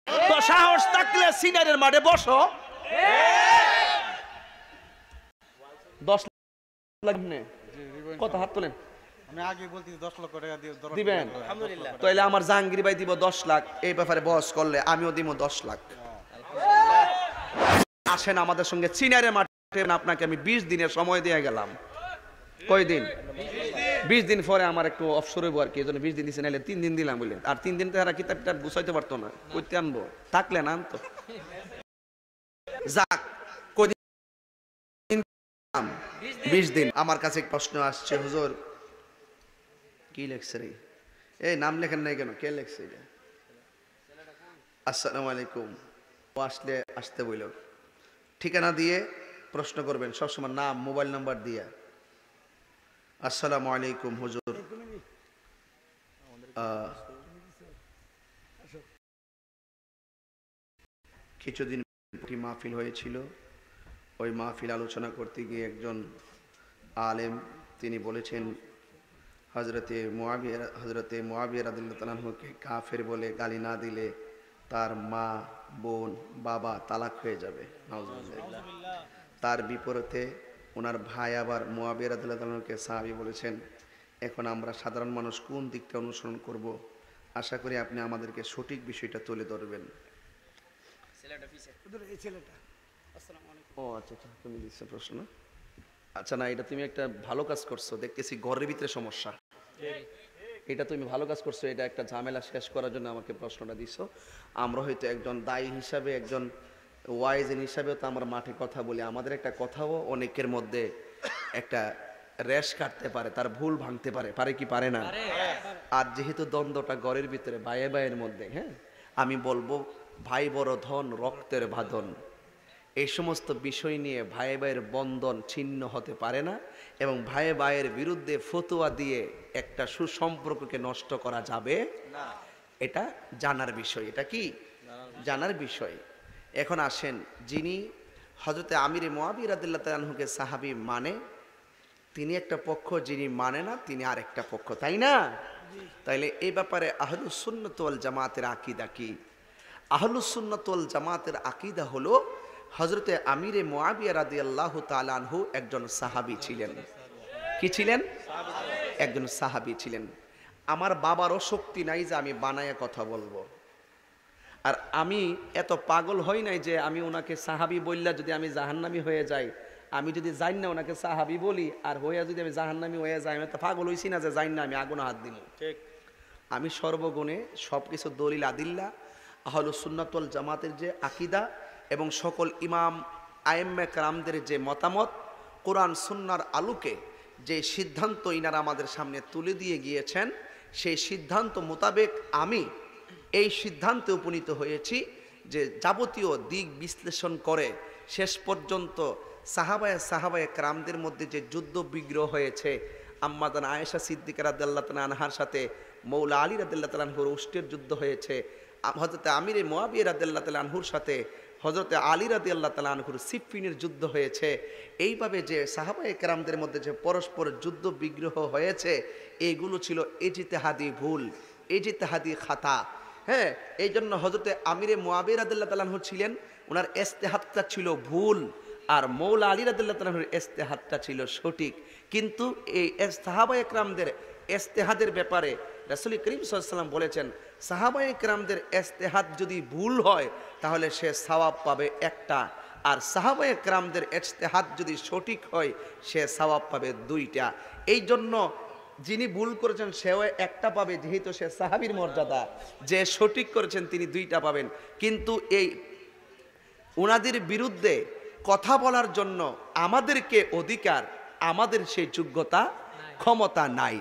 তো সাহস থাকলে সিনারের মাঠে বসো। 10 লাখ কত হাত তোলেন? আমি আগে বলছি 10 লক্ষ টাকা দিবেন। তাহলে আমার জাহাঙ্গীর ভাই দিব 10 লাখ। এই ব্যাপারে বস করলে আমিও দিব 10 লাখ। আসেন আমাদের সঙ্গে সিনারের মাঠে। আপনাকে আমি 20 দিনের সময় দিয়ে গেলাম। কয়দিন? 20 দিন পরে আমার একটু অবসর হইব আর কি, এই জন্য 20 দিন দিচ্ছে, নাহলে 3 দিন দিলাম বললেন। আর 3 দিন তারা কিতাবটা গুছাইতে পারতো না, কইতে আনবো, থাকলে না আনতো। যাক, কয়দিন? 20 দিন। আমার কাছে প্রশ্ন আসছে, হুজুর কি লেখছে রে? এই নাম লেখেন নাই কেন? কে লেখছে এটা? আসসালামু আলাইকুম। ও আসতে বইল, ঠিকানা দিয়ে প্রশ্ন করবেন সবসময়, নাম মোবাইল নাম্বার দিয়ে। আসসালামু আলাইকুম হুজুর, কিছুদিন মাহফিল হয়েছিল, ওই মাহফিল আলোচনা করতে গিয়ে একজন আলেম তিনি বলেছেন হজরতে মুআবিয়া রাদিয়াল্লাহু তাআলা আনহুকে কাফের বলে গালি না দিলে তার মা, বোন, বাবা তালাক হয়ে যাবে। নাউজুবিল্লাহ। তার বিপরীতে ওনার ভাই আবার মুআবিয়া রাদিয়াল্লাহু তাআলা আনহুকে সাহাবী বলেছেন। এখন আমরা সাধারণ মানুষ কোন দিকটা অনুসরণ করব? আশা করি আপনি আমাদেরকে সঠিক বিষয়টা তুলে ধরবেন। ও আচ্ছা আচ্ছা, তুমি দিচ্ছ প্রশ্ন। আচ্ছা না, এটা তুমি একটা ভালো কাজ করছো, দেখতেছি ঘরের ভিতরে সমস্যা। এটা তুমি ভালো কাজ করছো, এটা একটা ঝামেলা শেষ করার জন্য আমাকে প্রশ্নটা দিছো। আমরা হয়তো একজন দায়ী হিসাবে, একজন ওয়াইজেন হিসাবেও তো আমরা মাঠে কথা বলি, আমাদের একটা কথাও অনেকের মধ্যে একটা রেশ কাটতে পারে, তার ভুল ভাঙতে পারে, পারে কি পারে না? আর যেহেতু দ্বন্দ্বটা ঘরের ভিতরে ভাইয়ে ভাইয়ের মধ্যে, হ্যাঁ, আমি বলবো ভাই বড় ধন রক্তের বাঁধন, এই সমস্ত বিষয় নিয়ে ভাই ভাইয়ের বন্ধন ছিন্ন হতে পারে না, এবং ভাই ভাইয়ের বিরুদ্ধে ফতোয়া দিয়ে একটা সুসম্পর্ককে নষ্ট করা যাবে না। এটা জানার বিষয়। এটা কি জানার বিষয়? এখন আসেন, যিনি হযরতে আমিরে মুআবিয়া রাদিয়াল্লাহু তাআলা আনহুকে সাহাবী মানে, তিনি একটা পক্ষ, যিনি মানে না তিনি আরেকটা পক্ষ, তাই না? তাইলে এই ব্যাপারে আহলুস সুন্নাত ওয়াল জামাতের আকীদা কি? আহলুস সুন্নাত ওয়াল জামাতের আকীদা হলো হযরতে আমিরে মুআবিয়া রাদিয়াল্লাহু তাআলা আনহু একজন সাহাবী ছিলেন। কি ছিলেন? একজন সাহাবী ছিলেন। আমার বাবারও শক্তি নাই যে আমি বানায়া কথা বলবো, আর আমি এত পাগল হই নাই যে আমি ওনাকে সাহাবী বললা যদি আমি জাহান্নামী হয়ে যাই, আমি যদি যাই না ওনাকে সাহাবী বলি আর হইয়া যদি আমি জাহান্নামী হয়ে যাই, আমি তো পাগল হইছি না যে যাই না আমি আগুনে হাত দিব। ঠিক, আমি সর্বগুণে সব কিছু দলিল আদিল্লা, আহলুস সুন্নাত ওয়াল জামাতের যে আকীদা এবং সকল ইমাম আইম্মে কেরামদের যে মতামত, কোরআন সুন্নাহর আলোকে যে সিদ্ধান্ত ইনারা আমাদের সামনে তুলে দিয়ে গিয়েছেন, সেই সিদ্ধান্ত মোতাবেক আমি এই সিদ্ধান্তে উপনীত হয়েছি যে যাবতীয় দিক বিশ্লেষণ করে শেষ পর্যন্ত সাহাবায়ে কেরামদের মধ্যে যে যুদ্ধ বিগ্রহ হয়েছে, আম্মাজান আয়েশা সিদ্দিকা রাদিয়াল্লাহু তাআলা আনহার সাথে মৌলা আলী রাদিয়াল্লাহু তাআলা আনহুর উষ্টের যুদ্ধ হয়েছে, হযরতে আমিরে মুআবিয়া রাদিয়াল্লাহু তাআলা আনহুর সাথে হযরতে আলী রাদিয়াল্লাহু তাআলা আনহুর সিফফিনের যুদ্ধ হয়েছে। এইভাবে যে সাহাবায়ে কেরামদের মধ্যে যে পরস্পর যুদ্ধ বিগ্রহ হয়েছে, এইগুলো ছিল ইজতিহাদি ভুল, ইজতিহাদি খাতা। হ্যাঁ, এই জন্য হযরতে আমিরে মুআবিয়া রাদিয়াল্লাহু তাআলা আনহু ছিলেন, ওনার ইজতিহাদটা ছিল ভুল, আর মৌলা আলী রাদিয়াল্লাহু তাআলা আনহুর ইজতিহাদটা ছিল সঠিক। কিন্তু এই সাহাবায়ে কেরামদের ইজতিহাদের ব্যাপারে রাসূল করিম সাল্লাল্লাহু আলাইহি ওয়াসাল্লাম বলেছেন, সাহাবায়ে কেরামদের ইজতিহাদ যদি ভুল হয় তাহলে সে সওয়াব পাবে একটা, আর সাহাবায়ে কেরামদের ইজতিহাদ যদি সঠিক হয় সে সওয়াব পাবে দুইটা। এই জন্য যিনি ভুল করেছেন সেও একটা পাবে, যেহেতু সে সাহাবীর মর্যাদা, যে সঠিক করেছেন তিনি দুইটা পাবেন। কিন্তু এই ওনাদের বিরুদ্ধে কথা বলার জন্য আমাদেরকে অধিকার, আমাদের সেই যোগ্যতা ক্ষমতা নাই।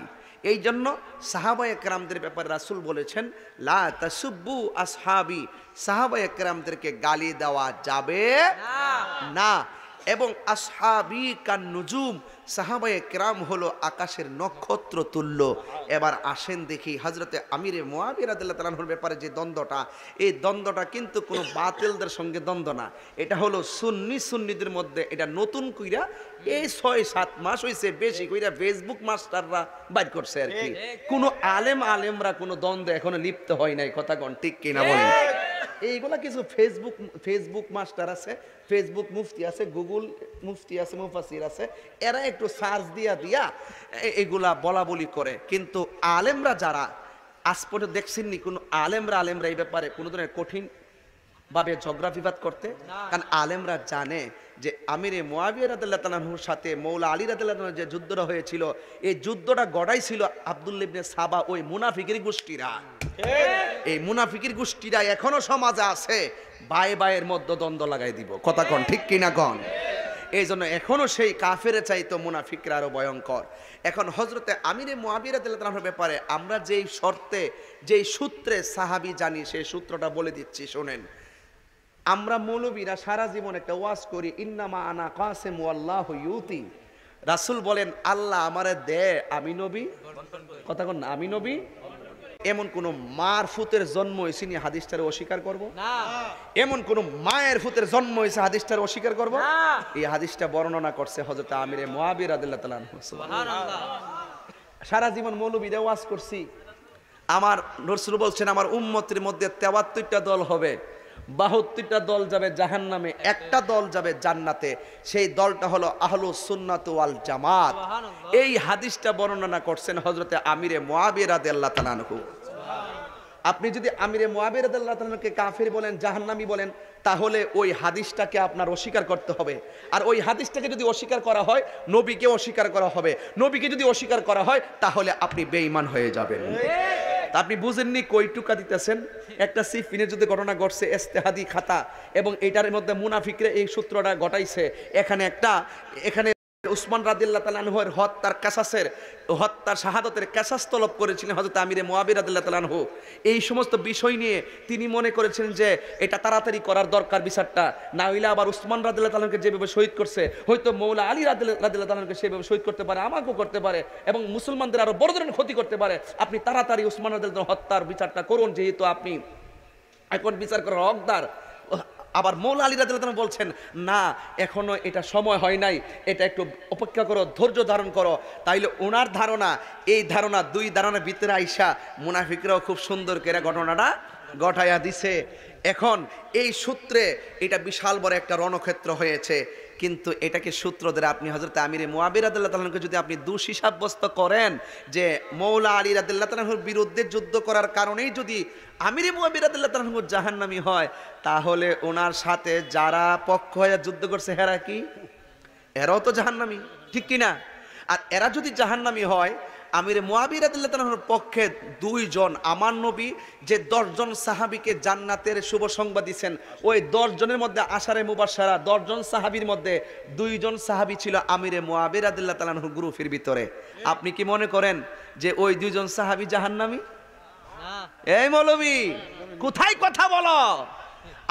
এই জন্য সাহাবায়ে কেরামদের ব্যাপারে রাসূল বলেছেন, লা তাসুব্বু আসহাবি, সাহাবায়ে কেরামদেরকে গালি দেওয়া যাবে না। এবং আসহাবি কান নুজুম, সাহাবায়ে কেরাম হলো আকাশের নক্ষত্র তুল্য। এবার আসেন দেখি হযরতে আমিরে মুআবিয়া রাদিয়াল্লাহু তাআলা আনহুর ব্যাপারে যে দ্বন্দ্বটা, এই দ্বন্দ্বটা কিন্তু কোনো বাতিলদের সঙ্গে দ্বন্দ্ব না, এটা হলো সুন্নিদের মধ্যে। এটা নতুন কইরা এই 6-7 মাস হইছে, বেশি কইরা ফেসবুক মাস্টাররা বাইর করছে আর কি। কোনো আলেমরা কোনো দ্বন্দ্ব এখনো লিপ্ত হয় নাই, কথা কোন ঠিক কিনা বলেন? এইগুলা কিছু ফেসবুক মাস্টার আছে, ফেসবুক মুফতি আছে, গুগল মুফতি আছে, মুফাসির আছে, এরা একটু সার্চ দিয়া এগুলা বলা বলি করে। কিন্তু আলেমরা যারা আজ পর্যন্ত দেখছেননি কোন আলেমরা এই ব্যাপারে কোনো ধরনের কঠিন ভাবে ঝগড়া বিবাদ করতে? কারণ আলেমরা জানে যে আমিরে মুয়াবিয়া রাদিয়াল্লাহু তাআলা আনহুর সাথে মৌলা আলী রাদিয়াল্লাহু তাআলা যে যুদ্ধটা হয়েছিল, এই যুদ্ধটা গড়াইছিল আব্দুল্লাহ ইবনে সাবা, ওই মুনাফিকের গোষ্ঠীরা। এই মুনাফিকের গোষ্ঠীরা এখনো সমাজে আছে, ভাইয়ের মধ্যে দ্বন্দ্ব লাগাই দিব। কথা কন ঠিক কিনা কন? এই জন্য এখনো সেই কাফের চাইতো মুনাফিকরা আরো ভয়ঙ্কর। এখন হযরতে আমিরে মুয়াবিয়া রাদিয়াল্লাহু তাআলার ব্যাপারে আমরা যেই শর্তে যেই সূত্রে সাহাবী জানি, সেই সূত্রটা বলে দিচ্ছি শোনেন। আমরা মৌলবীরা সারা জীবন একটা ওয়াজ করি, ইন্নামা আনা কাসিম ওয়াল্লাহু ইউতি। রাসূল বলেন আল্লাহ আমারে দে, আমি নবী। কথা কন না, আমি নবী। এমন কোন মার ফুতের জন্ম হয়েছে নি হাদিসটারে অস্বীকার করব না? এমন কোন মায়ের ফুতের জন্ম হয়েছে হাদিসটারে অস্বীকার করব না? এই হাদিসটা বর্ণনা করছে হযরত আমিরে মুয়াবিয়া রাদিয়াল্লাহু তাআলা আনহু। সুবহানাল্লাহ। সারা জীবন মৌলবীরা ওয়াজ করছি, আমার রাসূল বলছেন আমার উম্মতের মধ্যে ৭৩টা দল হবে, ৭২টা দল যাবে জাহান্নামে, একটা দল যাবে জান্নাতে। সেই দলটা হলো আহলুস সুন্নাত ওয়াল জামাত। এই হাদিসটা বর্ণনা করছেন হযরতে আমিরে মুয়াবিয়া রাদিয়াল্লাহু তাআলা আনহু। আপনি যদি আমিরে মুয়াবিয়া রাদিয়াল্লাহু তাআলা আনহুকে কাফির বলেন, জাহান্নামী বলেন, তাহলে ওই হাদিসটাকে আপনার অস্বীকার করতে হবে। আর ওই হাদিসটাকে যদি অস্বীকার করা হয়, নবীকে অস্বীকার করা হবে। নবীকে যদি অস্বীকার করা হয়, তাহলে আপনি বেঈমান হয়ে যাবেন। আপনি বুঝেননি কইটুকা দিতেছেন? একটা সিফিনের যুদ্ধে ঘটনা ঘটছে, ইস্তেহাদি খাতা, এবং এটার মধ্যে মুনাফিকরা এই সূত্রটা ঘটাইছে। এখানে উসমান রাদিয়াল্লাহু তাআলা আনহুর হত্যার শাহাদাতের কিসাস তলব করেছিলেন হযরত আমিরে মুয়াবিয়া রাদিয়াল্লাহু তাআলা আনহু। এই সমস্ত বিষয় নিয়ে তিনি মনে করেছেন যে এটা তাড়াতাড়ি করার দরকার বিচারটা, না হইলে আবার উসমান রাদিয়াল্লাহু তাআলা আনহুকে যেভাবে শহীদ করছে, হয়তো মৌলা আলী রাদিয়াল্লাহু তাআলা আনহুকে সেভাবে শহীদ করতে পারে, আমাকেও করতে পারে, এবং মুসলমানদের আরো বড় ধরনের ক্ষতি করতে পারে। আপনি তাড়াতাড়ি উসমান রাদিয়াল্লাহু তাআলা হত্যার বিচারটা করুন, যেহেতু আপনি এখন বিচার করার হকদার। আবার মৌলা আলী রাদিয়াল্লাহু তাআলা বলছেন না, এখনো এটা সময় হয় নাই, এটা একটু অপেক্ষা করো, ধৈর্য ধারণ করো। তাইলে ওনার ধারণা, এই ধারণা, দুই ধারণার ভিতরে আইসা মুনাফিকরাও খুব সুন্দর করে ঘটনাটা ঘটাইয়া দিছে। এখন এই সূত্রে এটা বিশাল বড় একটা রণক্ষেত্র হয়েছে। কিন্তু এটাকে সূত্র ধরে আপনি হযরত আমিরে মুয়াবিয়া রাদিয়াল্লাহু তাআলা আনহুকে যদি আপনি দোষী সাব্যস্ত করেন যে মৌলা আলী রাদিয়াল্লাহু তাআলা আনহুর বিরুদ্ধে যুদ্ধ করার কারণেই যদি আমিরে মুয়াবিয়া রাদিয়াল্লাহু তাআলা আনহু জাহান্নামী হয়, তাহলে ওনার সাথে যারা পক্ষ হয়ে যুদ্ধ করছে হেরা কি? এরাও তো জাহান্নামী, ঠিক কিনা? আর এরা যদি জাহান্নামী হয়, আমিরে মুয়াবিয়া রাদিয়াল্লাহু তাআলা আনহুর পক্ষে 2 জন, আমার নবী যে 10 জন সাহাবীকে জান্নাতের শুভ সংবাদ দিয়েছেন, ওই 10 জনের মধ্যে আশারে মুবাশশারা 10 জন সাহাবীর মধ্যে 2 জন সাহাবী ছিল আমিরে মুয়াবিয়া রাদিয়াল্লাহু তাআলা আনহুর গ্রুপের ভিতরে। আপনি কি মনে করেন যে ওই 2 জন সাহাবী জাহান্নামী? না। এই মৌলবী কোথায় কথা বলো?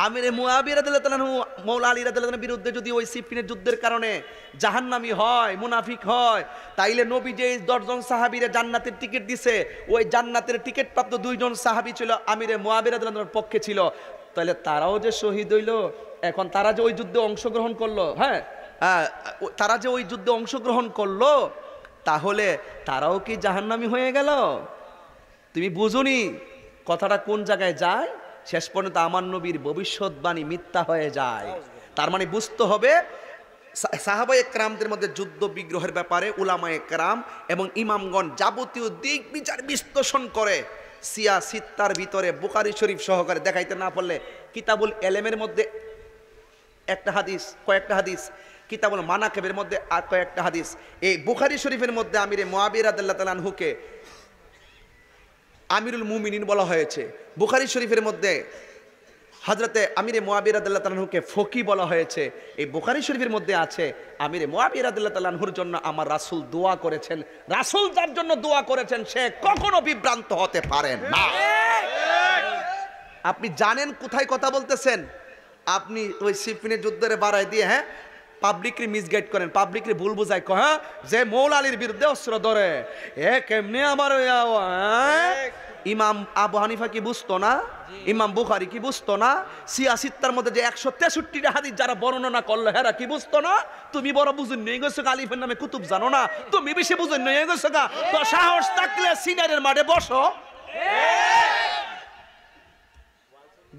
আমিরে মুয়াবিয়া রাদিয়াল্লাহু তাআলা আনহু মৌলা আলী রাদিয়াল্লাহু তাআলার বিরুদ্ধে যদি ওই সিফিনের যুদ্ধের কারণে জাহান্নামী হয়, মুনাফিক হয়, তাইলে নবী যে 10 জন সাহাবীরে জান্নাতের টিকিট দিছে, ওই জান্নাতের টিকিট প্রাপ্ত 2 জন সাহাবী ছিল আমিরে মুয়াবিয়া রাদিয়াল্লাহু তাআলার পক্ষে ছিল। তাহলে তারাও যে শহীদ হইল, এখন তারা যে ওই যুদ্ধে অংশগ্রহণ করলো, তারা যে ওই যুদ্ধে অংশগ্রহণ করলো, তাহলে তারাও কি জাহান্নামী হয়ে গেল? তুমি বুঝুনি কথাটা কোন জায়গায় যায়? শেষ পর্যন্ত আমার নবীর ভবিষ্যৎবাণী মিথ্যা হয়ে যায়। তার মানে বুঝতে হবে সাহাবায়ে কেরামদের মধ্যে যুদ্ধ বিগ্রহের ব্যাপারে উলামায়ে কেরাম এবং ইমামগণ যাবতীয় দিক বিচার বিশ্লেষণ করে সিয়াসিত্তার ভিতরে বুখারী শরীফ সহকারে দেখাইতে না পারলে কিতাবুল এলেমের মধ্যে একটা হাদিস, কয়েকটা হাদিস, কিতাবুল মানাকিবের মধ্যে আর কয়েকটা হাদিস। এই বুখারী শরীফের মধ্যে আমিরে মুয়াবিয়া রাদিয়াল্লাহু তাআলা আনহুকে আমিরুল মুমিনিন বলা হয়েছে। বুখারী শরীফের মধ্যে হযরতে আমিরে মুয়াবিয়া রাদিয়াল্লাহু তাআলা আনহুকে ফকি বলা হয়েছে। এই বুখারী শরীফের মধ্যে আছে আমিরে মুয়াবিয়া রাদিয়াল্লাহু তাআলা আনহুর জন্য আমার রাসূল দোয়া করেছেন। রাসূল যার জন্য দোয়া করেছেন সে কখনো বিভ্রান্ত হতে পারে না। আপনি জানেন কোথায় কথা বলতেছেন? আপনি ওই সিফিনের যুদ্ধের বাড়াই দিয়ে পাবলিককে মিসগাইড করেন, পাবলিককে ভুল বুঝায়, যে মৌলা আলীর বিরুদ্ধে অস্ত্র ধরে কেমনে আমার ইমাম আবু হানিফা কি বুঝতো না? ইমাম বুখারী কি বুঝতো না? সিয়াসিত্তার মধ্যে যে 163টা হাদিস যারা বর্ণনা করলো হেরা কি বুঝতো না? তুমি বড় বুঝুন নিয়ে গেছো, আলিফের নামে কুতুব জানো না, তুমি বেশি বুঝুন নিয়ে গেছো। তো সাহস থাকলে সিনারের মাঠে বসো,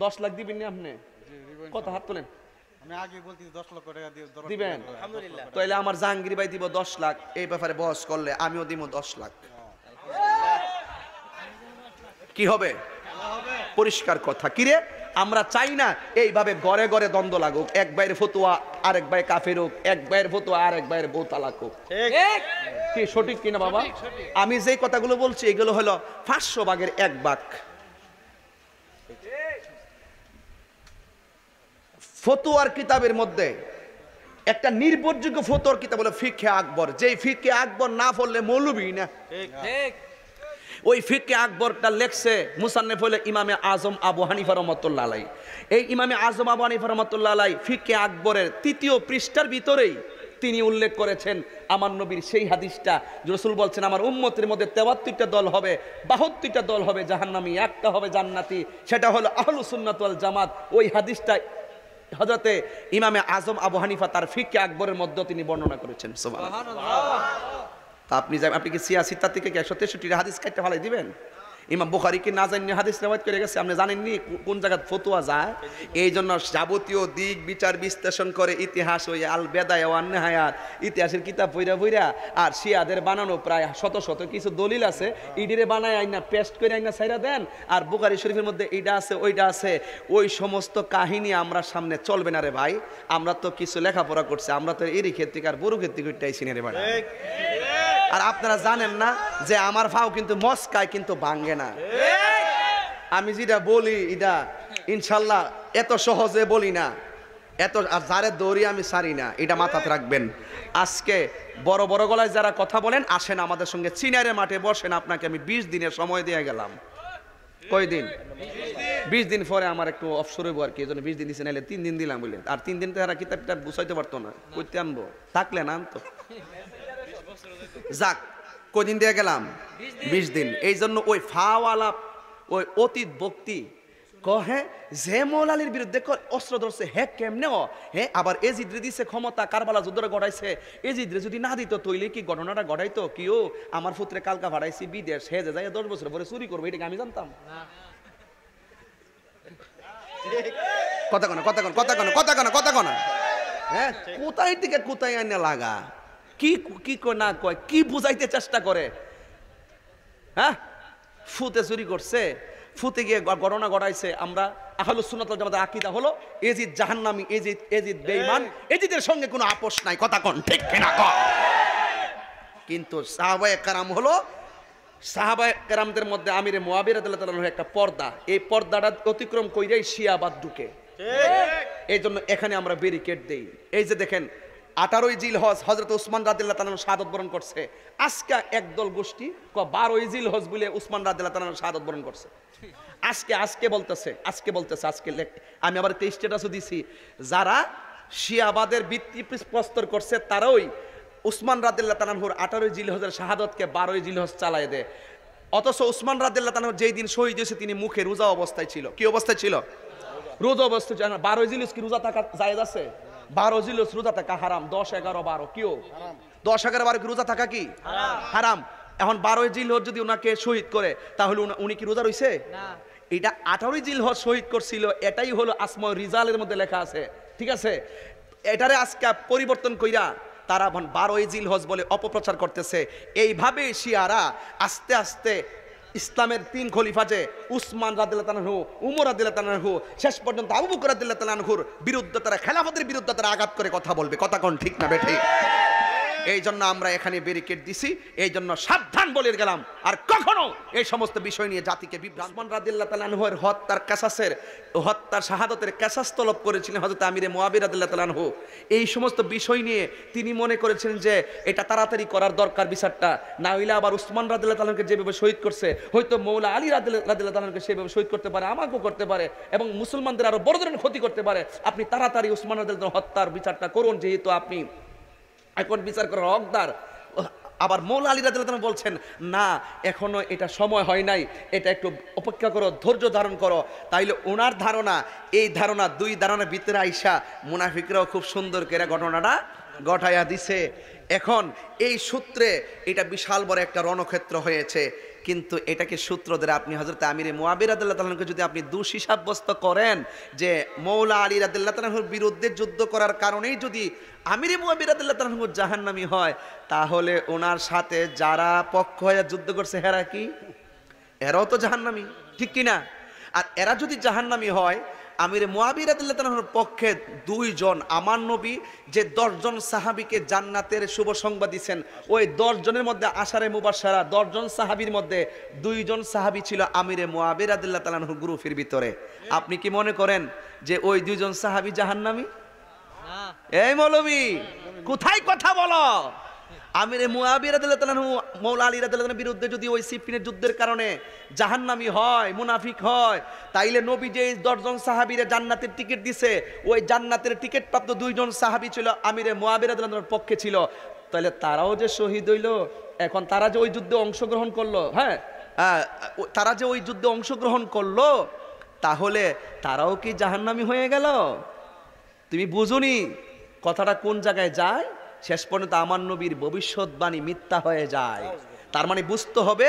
10 লাখ দিবেন না আপনি? জি, দিবেন। কত হাত তোলেন? আমি আগে বলতেছি 10 লক্ষ টাকা দিবেন? আলহামদুলিল্লাহ। তাহলে আমার জাহাঙ্গীর ভাই দিব 10 লাখ, এই ব্যাপারে বহস করলে আমিও দিব 10 লাখ। কি হবে? পরিষ্কার কথা। কিরে, আমরা চাই না এইভাবে ঘরে ঘরে দ্বন্দ্ব লাগুক, এক ভাইয়ের ফতুয়া আরেক ভাই কাফের হোক, এক ভাইয়ের ফতুয়া আরেক ভাইয়ের বউ তালাক হোক। কি সঠিক কিনা বাবা? আমি যে কথাগুলো বলছি এগুলো হলো 500 ভাগের 1 ভাগ। ফতুয়ার কিতাবের মধ্যে একটা নির্ভরযোগ্য ফতুয়ার কিতাব হলো ফিকহে আকবর, যেই ফিকহে আকবর না পড়লে মৌলবি না। ওই ফিকহে আকবরটা লেখছে মুসান্নেফ হলো ইমামে আজম আবু হানিফা রাহমাতুল্লাহ আলাইহি। এই ইমামে আজম আবু হানিফা রাহমাতুল্লাহ আলাইহি ফিকহে আকবরের 3য় পৃষ্ঠার ভিতরেই তিনি উল্লেখ করেছেন আমার নবীর সেই হাদিসটা, রাসূল বলছেন আমার উম্মতের মধ্যে 73টা দল হবে, 72টা দল হবে জাহান্নামী, একটা হবে জান্নাতি, সেটা হলো আহলুস সুন্নাত ওয়াল জামাত। ওই হাদিসটা হযরতে ইমামে আজম আবু হানিফা তার ফিকহে আকবরের মধ্যে তিনি বর্ণনা করেছেন। সুবহানাল্লাহ। তা আপনি কি 86 থেকে 163 হাদিস কাটতে ফেলাই দিবেন? ইমাম বুখারী কি না জানি হাদিস রিওয়ায়াত করে গেছে, আপনি জানেননি কোন জায়গা ফতোয়া যায়? এই জন্য যাবতীয় দিক বিচার বিশ্লেষণ করে ইতিহাস ওই আল বেদায়া ওয়ান নিহায়াত ইতিহাসের কিতাব পইরা পইরা আর শিয়াদের বানানো প্রায় শত শত কিছু দলিল আছে, ইডিরে বানায় আইনা পেস্ট করে আইনা ছাইরা দেন, আর বুখারী শরীফের মধ্যে এইটা আছে ওইটা আছে। ওই সমস্ত কাহিনী আমরা সামনে চলবে না রে ভাই। আমরা তো কিছু লেখাপড়া করছি, আমরা তো এরই ক্ষেত্রে আর বড় ক্ষেত্রে কইটাইছি না রে ভাই। আর আপনারা জানেন না যে আমার ফাও কিন্তু মস্কায় কিন্তু ভাঙ্গে না। আমি যেটা বলি এটা ইনশাল্লাহ এত সহজে বলি না, এত আর যারে দৌড়ি আমি সারি না, এটা মাথাতে রাখবেন। আজকে বড় বড় গলায় যারা কথা বলেন আসেন আমাদের সঙ্গে চিনারে মাঠে বসেন, আপনাকে আমি 20 দিনের সময় দিয়ে গেলাম। কয়দিন? 20 দিন পরে আমার একটু অফসর হইব আর কি, এই জন্য 20 দিন দিছে, নাইলে 3 দিন দিলাম বলে। আর 3 দিন তো এরা কিতাবটা বুঝাইতে পারতো না, কইতে আনবো থাকলে না আনতো। যাক, কদিন দিয়ে গেলাম? 20 দিন। এই জন্য ওই ফাওয়ালা ওই অতীত ভক্তি কহে যে মৌলালির বিরুদ্ধে অস্ত্র ধরছে হে কেমনে হে আবার এজিদরে দিছে ক্ষমতা, কারবালা যুদ্ধরে গড়াইছে, এজিদরে যদি না দিত তৈলে কি ঘটনাটা গড়াইতো? কিও আমার পুত্রে কালকা ভাড়াইছি বিদেশ, হে যে যাই 10 বছর পরে চুরি করবো, এটাকে আমি জানতাম? কথা কনা কথা কনা কথা কনা কথা কনা কথা কনা হ্যাঁ, কোথায় থেকে কোথায় আইনা লাগা, কি কি না কয়, কি বুঝাইতে চেষ্টা করে? হ্যাঁ, ফুতে চুরি করছে, ফুতে গিয়ে ঘটনা ঘটাইছে। আমরা আহলুস সুন্নাত ওয়াল জামাতের আকীদা হলো এজিদ জাহান্নামী, এজিদ বেঈমান, এজিদের সঙ্গে কোনো আপোষ নাই। কথা কোন ঠিক কিনা কর? কিন্তু সাহাবায়ে কেরাম হলো, সাহাবায়ে কেরামদের মধ্যে আমিরে মুয়াবিয়া রাদিয়াল্লাহু তাআলার একটা পর্দা, এই পর্দাটা অতিক্রম কইরাই শিয়াবাদ ঢুকে। এই জন্য এখানে আমরা ব্যারিকেড দেই। এই যে দেখেন 18ই জিলহজ হযরত উসমান রাদিয়াল্লাহু তাআলা শাহাদাত বরণ করছে। আজকে একদল গোষ্ঠী 12ই জিলহজ বলে উসমান রাদিয়াল্লাহু তাআলা শাহাদাত বরণ করছে। আজকে বলতেছে আমি আবার একটা স্ট্যাটাসও দিছি, যারা শিয়াবাদের ভিত্তিপ্রস্তর করছে তারাই উসমান রাদিয়াল্লাহু তাআলার 18ই জিলহজের শাহাদাতকে 12ই জিলহজ চালায় দেয়। অথচ উসমান রাদিয়াল্লাহু তাআলা যেই দিন শহীদ হয়েছে তিনি মুখে রোজা অবস্থায় ছিল। কি অবস্থায় ছিল? রোজা অবস্থায়। 12ই জিলহজ কি রোজা থাকা জায়েজ আছে? 12 জিলহজ রোজা থাকা হারাম। 10, 11, 12 কিও 10, 11, 12 কি রোজা থাকা কি হারাম? এখন 12ই জিলহজ যদি ওনাকে শহীদ করে তাহলে উনি কি রোজা রইছে? না। এটা 18ই জিলহজ শহীদ করছিল, এটাই হলো আসমা রিজালের মধ্যে লেখা আছে। ঠিক আছে, এটারে আজকে পরিবর্তন কইরা তারা 12ই জিলহজ বলে অপপ্রচার করতেছে। এইভাবে শিয়ারা আস্তে আস্তে ইসলামের 3 খলিফা যে উসমান রাদিয়াল্লাহু তাআলা, উমর রাদিয়াল্লাহু তাআলা, শেষ পর্যন্ত আবু বকর রাদিয়াল্লাহু তাআলার বিরুদ্ধে তারা খেলাফতের বিরুদ্ধে তারা আঘাত করে কথা বলবে। কথা কোন ঠিক না বেঠিক? এই জন্য আমরা এখানে ব্যারিকেড দিছি, এই জন্য সাবধান বলে গেলাম। আর কখনো এই সমস্ত বিষয় নিয়ে জাতিকে বিভ্রান্ত। উসমান রাদিয়াল্লাহু তাআলা এর হত্যার শাহাদাতের কেসাস তলব করেছিলেন হযরত আমিরে মুয়াবিয়া রাদিয়াল্লাহু তাআলা। এই সমস্ত বিষয় নিয়ে তিনি মনে করেছেন যে এটা তাড়াতাড়ি করার দরকার বিচারটা, না হইলে আবার উসমান রাদিয়াল্লাহু তাআলাকে যেভাবে শহীদ করছে হয়তো মৌলা আলী রাদিয়াল্লাহু তাআলাকে সেভাবে শহীদ করতে পারে, আমাকেও করতে পারে, এবং মুসলমানদের আরো বড় ধরনের ক্ষতি করতে পারে। আপনি তাড়াতাড়ি উসমান রাদিয়াল্লাহু তাআলার হত্যার বিচারটা করুন, যেহেতু আপনি এখন বিচার করার হকদার। আবার মৌলা আলী রাদিয়াল্লাহু তাআলা বলছেন না, এখনো এটা সময় হয় নাই, এটা একটু অপেক্ষা করো, ধৈর্য ধারণ করো। তাইলে ওনার ধারণা, এই ধারণা, 2 ধারণার ভিতরে আইসা মুনাফিকরাও খুব সুন্দর করে ঘটনাটা ঘটাইয়া দিছে। এখন এই সূত্রে এটা বিশাল বড় একটা রণক্ষেত্র হয়েছে। কিন্তু এটাকে সূত্র ধরে আপনি হযরত আমির মুয়াবিয়া রাদিয়াল্লাহু তাআলা আনহুকে যদি আপনি দোষী সাব্যস্ত করেন যে মৌলা আলী রাদিয়াল্লাহু তাআলার বিরুদ্ধে যুদ্ধ করার কারণেই যদি আমির মুয়াবিয়া রাদিয়াল্লাহু তাআলা জাহান্নামী হয়, তাহলে ওনার সাথে যারা পক্ষ হয়ে যুদ্ধ করছে এরা কি? এরাও তো জাহান্নামী, ঠিক কিনা? আর এরা যদি জাহান্নামী হয়, আমির মুয়াবিয়া রাদিয়াল্লাহু তাআলার পক্ষে দুইজন, আমার নবী যে 10 জন সাহাবীকে জান্নাতের শুভ সংবাদ দিয়েছেন, ওই 10 জনের মধ্যে আশারে মুবাশশারা 10 জন সাহাবীর মধ্যে 2 জন সাহাবী ছিল আমির মুয়াবিয়া রাদিয়াল্লাহু তাআলার গ্রুপের ভিতরে। আপনি কি মনে করেন যে ওই 2 জন সাহাবী জাহান্নামী? এই মৌলবী, কোথায় কথা বলো? আমির মুয়াবিয়া রাদিয়াল্লাহু তাআলা মৌলা আলী রাদিয়াল্লাহু তাআলার বিরুদ্ধে যদি ওই সিফিনের যুদ্ধের কারণে জাহান্নামী হয়, মুনাফিক হয়, তাইলে নবী যে 10 জন সাহাবীরে জান্নাতের টিকিট দিছে, ওই জান্নাতের টিকিট প্রাপ্ত 2 জন সাহাবী ছিল আমির মুয়াবিয়া রাদিয়াল্লাহু তাআলার পক্ষে ছিল, তাহলে তারাও যে শহীদ হইল। এখন তারা যে ওই যুদ্ধে অংশগ্রহণ করলো, হ্যাঁ, তারা যে ওই যুদ্ধে অংশগ্রহণ করলো, তাহলে তারাও কি জাহান্নামী হয়ে গেল? তুমি বুঝুনি কথাটা কোন জায়গায় যায়? শেষ পর্যন্ত আমার নবীর ভবিষ্যৎবাণী মিথ্যা হয়ে যায়। তার মানে বুঝতে হবে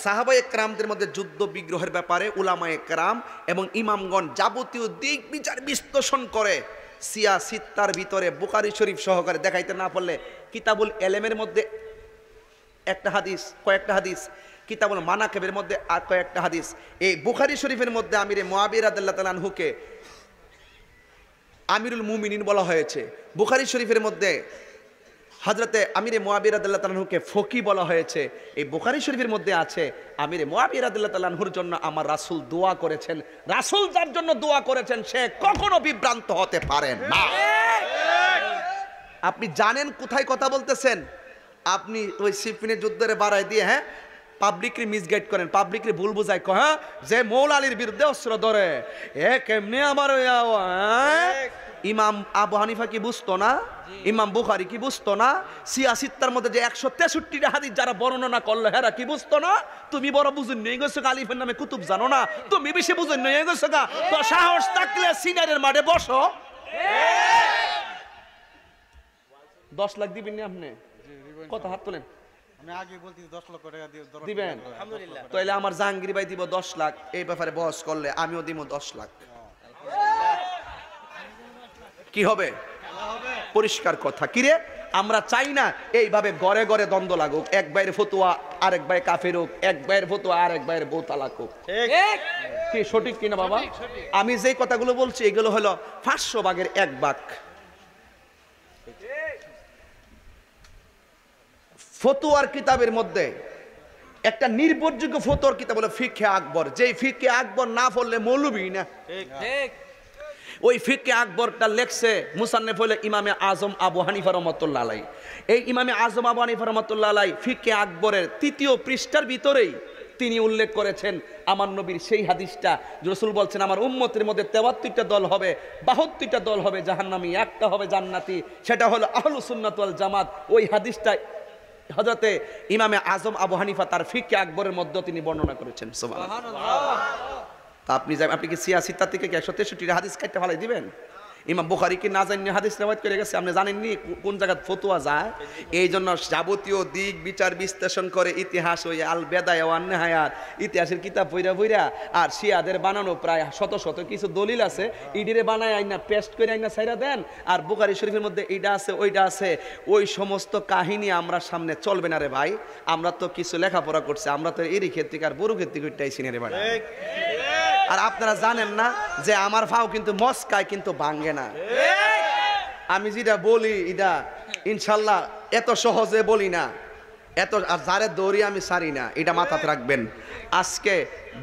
সাহাবায়ে কেরামদের মধ্যে যুদ্ধ বিগ্রহের ব্যাপারে উলামায়ে কেরাম এবং ইমামগণ যাবতীয় দিক বিচার বিশ্লেষণ করে সিয়াসিত্তার ভিতরে বুখারী শরীফ সহকারে দেখাইতে না পারলে কিতাবুল এলেমের মধ্যে একটা হাদিস, কয়েকটা হাদিস, কিতাবুল মানাকিবের মধ্যে আর কয়েকটা হাদিস, এই বুখারী শরীফের মধ্যে আমিরে মুয়াবিয়া রাদিয়াল্লাহু তাআলা আনহুকে আমিরুল মুমিনিন বলা হয়েছে, বুখারী শরীফের মধ্যে হযরতে আমিরে মুয়াবিয়া রাদিয়াল্লাহু তাআলা আনহুকে ফকি বলা হয়েছে। এই বুখারী শরীফের মধ্যে আছে আমিরে মুয়াবিয়া রাদিয়াল্লাহু তাআলা আনহুর জন্য আমার রাসূল দোয়া করেছেন। রাসূল যার জন্য দোয়া করেছেন সে কখনো বিভ্রান্ত হতে পারে না। আপনি জানেন কোথায় কথা বলতেছেন? আপনি ওই সিফিনের যুদ্ধের বাড়াই দিয়ে, হ্যাঁ, পাবলিকরে মিসগাইড করেন, পাবলিকরে ভুল বুঝায়, হ্যাঁ, যে মৌলা আলীর বিরুদ্ধে অস্ত্র ধরে এ কেমনে আমার ইমাম আবু হানিফা কি বুঝতো না? ইমাম বুখারী কি বুঝতো না? সিয়াসিত্তার মধ্যে যে 163টা হাদিস যারা বর্ণনা করলো হেরা কি বুঝতো না? তুমি বড় বুঝুন নিয়ে গেছো, আলিফের নামে কুতুব জানো না, তুমি বেশি বুঝুন নিয়ে গেছো। তো সাহস থাকলে সিনারের মাঠে বসো। 10 লাখ দিবেন না আপনি? কত হাত তোলেন? আমি আগে বলছি 10 লক্ষ টাকা দিবেন? তাহলে আমার জাহাঙ্গীর ভাই দিব 10 লাখ, এই ব্যাপারে বহস করলে আমিও দিব 10 লাখ। কি হবে? পরিষ্কার কথা। কিরে, আমরা চাই না এইভাবে ঘরে ঘরে দ্বন্দ্ব লাগুক, এক ভাইয়ের ফতুয়া আরেক ভাই কাফের হোক, এক ভাইয়ের ফতুয়া আরেক ভাইয়ের বউ তালাক হোক। কি সঠিক কিনা বাবা? আমি যে কথাগুলো বলছি এগুলো হলো 500 ভাগের 1 ভাগ। ফতুয়ার কিতাবের মধ্যে একটা নির্ভরযোগ্য ফতুয়ার কিতাব হলো ফিকহে আকবর। যেই ফিকহে আকবর না পড়লে মৌলবী না। ওই ফিকহে আকবরটা লেখছে মুসান্নিফ হলো ইমামে আজম আবু হানিফা রাহমাতুল্লাহ আলাইহি। এই ইমামে আজম আবু হানিফা রাহমাতুল্লাহ আলাইহি ফিকহে আকবরের 3য় পৃষ্ঠার ভিতরেই তিনি উল্লেখ করেছেন আমার নবীর সেই হাদিসটা, রাসূল বলছেন আমার উম্মতের মধ্যে 73টা দল হবে, 72টা দল হবে জাহান্নামী, একটা হবে জান্নাতি, সেটা হলো আহলুস সুন্নাত ওয়াল জামাত। ওই হাদিসটা হযরতে ইমামে আজম আবু হানিফা তার ফিকহে আকবরের মধ্যে তিনি বর্ণনা করেছেন। সুবহানাল্লাহ। তা আপনি কি সিয়াসিত্তা থেকে 163টা হাদিস কাটতে ফেলাই দিবেন? ইমাম বুখারী কি না জানি হাদিস রিওয়ায়াত করে গেছে, আপনি জানেননি কোন জায়গায় ফতোয়া যায়? এই জন্য যাবতীয় দিক বিচার বিশ্লেষণ করে ইতিহাস ওই আল বেদায়া ওয়ান নিহায়াত ইতিহাসের কিতাব পইরা আর শিয়াদের বানানো প্রায় শত শত কিছু দলিল আছে, ইডিরে বানায় আইনা পেস্ট করে আইনা ছাইরা দেন। আর বুখারী শরীফের মধ্যে এইটা আছে ওইটা আছে, ওই সমস্ত কাহিনী আমরা সামনে চলবে না রে ভাই। আমরা তো কিছু লেখাপড়া করছি, আমরা তো এরই ক্ষেত্রে আর বড় ক্ষেত্রে কইটাই চিনি রে ভাই। আর আপনারা জানেন না যে আমার ফাও কিন্তু মস্কায় কিন্তু ভাঙ্গে না। আমি যেটা বলি এটা ইনশাল্লাহ এত সহজে বলি না, এত আর যারে দৌড়ি আমি সারি না, এটা মাথাতে রাখবেন। আজকে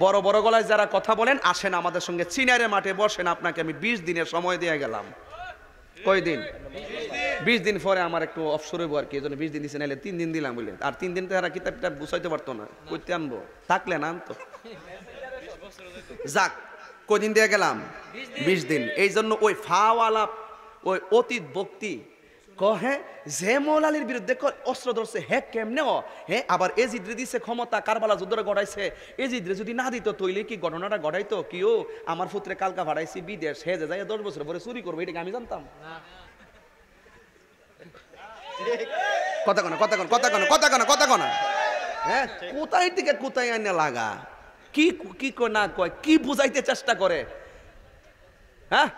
বড় বড় গলায় যারা কথা বলেন আসেন আমাদের সঙ্গে চিনারে মাঠে বসেন, আপনাকে আমি 20 দিনের সময় দিয়ে গেলাম। কয়দিন? 20 দিন পরে আমার একটু অবসর হইব আর কি, এই জন্য 20 দিন দিচ্ছে, নাহলে 3 দিন দিলাম বললেন। আর 3 দিন তারা কিতাবটা বুঝাইতে পারতো না, কইতে আনবো, থাকলে না আনতো। যাক, কদিন দিয়ে গেলাম? 20 দিন। এই জন্য ওই ফাওয়ালা ওই অতীত ভক্তি কহে যে মৌলা আলীর বিরুদ্ধে অস্ত্র ধরছে হে কেমনে হে, আবার এজিদরে দিছে ক্ষমতা, কারবালা যুদ্ধরে গড়াইছে, এজিদরে যদি না দিত তৈলে কি ঘটনাটা ঘটাইতো? কিও আমার পুত্রে কালকা ভাড়াইছি বিদেশ, হে যে যাই 10 বছর পরে চুরি করবো, এটাকে আমি জানতাম? কথা কনা কথা কনা কথা কনা কথা কনা কথা কনা হ্যাঁ, কোথায় থেকে কোথায় আইনে লাগা, কি কি কয় না কয়, কি বুঝাইতে চেষ্টা করে। হ্যাঁ,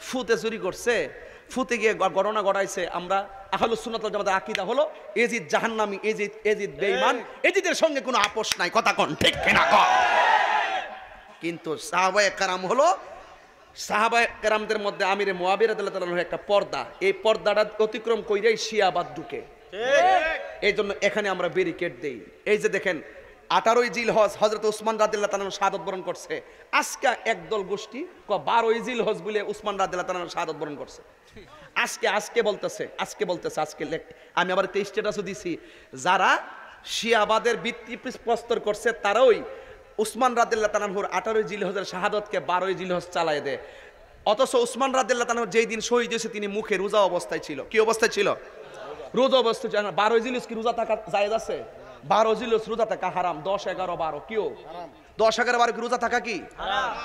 ফুতে চুরি করছে, ফুতে গিয়ে ঘটনা ঘটাইছে। আমরা আহলুস সুন্নাত ওয়াল জামাতের আকীদা হলো এজিদ জাহান্নামী, এজিদ বেঈমান, এজিদের সঙ্গে কোনো আপোষ নাই। কথা কোন ঠিক কিনা কর। কিন্তু সাহাবায়ে কেরাম হলো, সাহাবায়ে কেরামদের মধ্যে আমিরে মুয়াবিয়া রাদিয়াল্লাহু তাআলা আনহু একটা পর্দা, এই পর্দাটা অতিক্রম কইরাই শিয়াবাদ ঢুকে। এই জন্য এখানে আমরা ব্যারিকেড দেই। এই যে দেখেন 18ই জিলহজ হযরত উসমান রাদিয়াল্লাহু তাআলা আনহু শাহাদাত বরণ করছে। আজকে একদল গোষ্ঠী 12ই জিলহজ বলে উসমান রাদিয়াল্লাহু তাআলা আনহু শাহাদাত বরণ করছে। আজকে বলতেছে আমি আবার একটা স্ট্যাটাসও দিছি, যারা শিয়াবাদের ভিত্তি প্রস্তর করছে তারাই উসমান রাদিয়াল্লাহু তাআলা আনহুর 18ই জিলহজের শাহাদাতকে 12ই জিলহজ চালায় দেয়। অথচ উসমান রাদিয়াল্লাহু তাআলা যেই দিন শহীদ হয়েছে তিনি মুখে রোজা অবস্থায় ছিল। কি অবস্থায় ছিল? রোজা অবস্থায় ছিল। 12ই জিলহজ কি রোজা থাকা জায়েজ আছে? 12 জিলহজ রোজা থাকা হারাম। 10, 11, 12 কিও 10, 11, 12 কি রোজা থাকা কি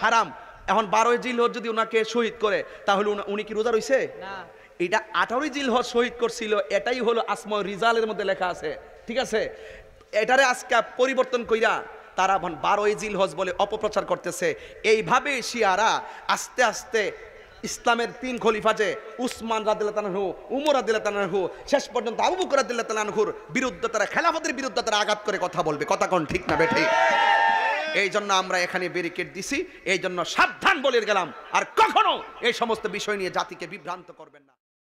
হারাম? এখন 12ই জিলহজ যদি ওনাকে শহীদ করে তাহলে উনি কি রোজা রইছে না? এটা 18ই জিলহজ শহীদ করছিল, এটাই হলো আসমাউর রিজালের মধ্যে লেখা আছে। ঠিক আছে, এটারে আজকে পরিবর্তন কইরা তারা 12ই জিলহজ বলে অপপ্রচার করতেছে। এইভাবে শিয়ারা আস্তে আস্তে ইসলামের 3 খলিফা যে উসমান রাদিয়াল্লাহু তাআলা আনহু, উমর রাদিয়াল্লাহু তাআলা আনহু, শেষ পর্যন্ত আবু বকর রাদিয়াল্লাহু তাআলা আনহুর বিরুদ্ধে তারা, খেলাফতের বিরুদ্ধে তারা আঘাত করে কথা বলবে। কথা কোন ঠিক না বেঠিক? এই জন্য আমরা এখানে ব্যারিকেড দিছি, এই জন্য সাবধান বলে গেলাম, আর কখনো এই সমস্ত বিষয় নিয়ে জাতিকে বিভ্রান্ত করবেন না।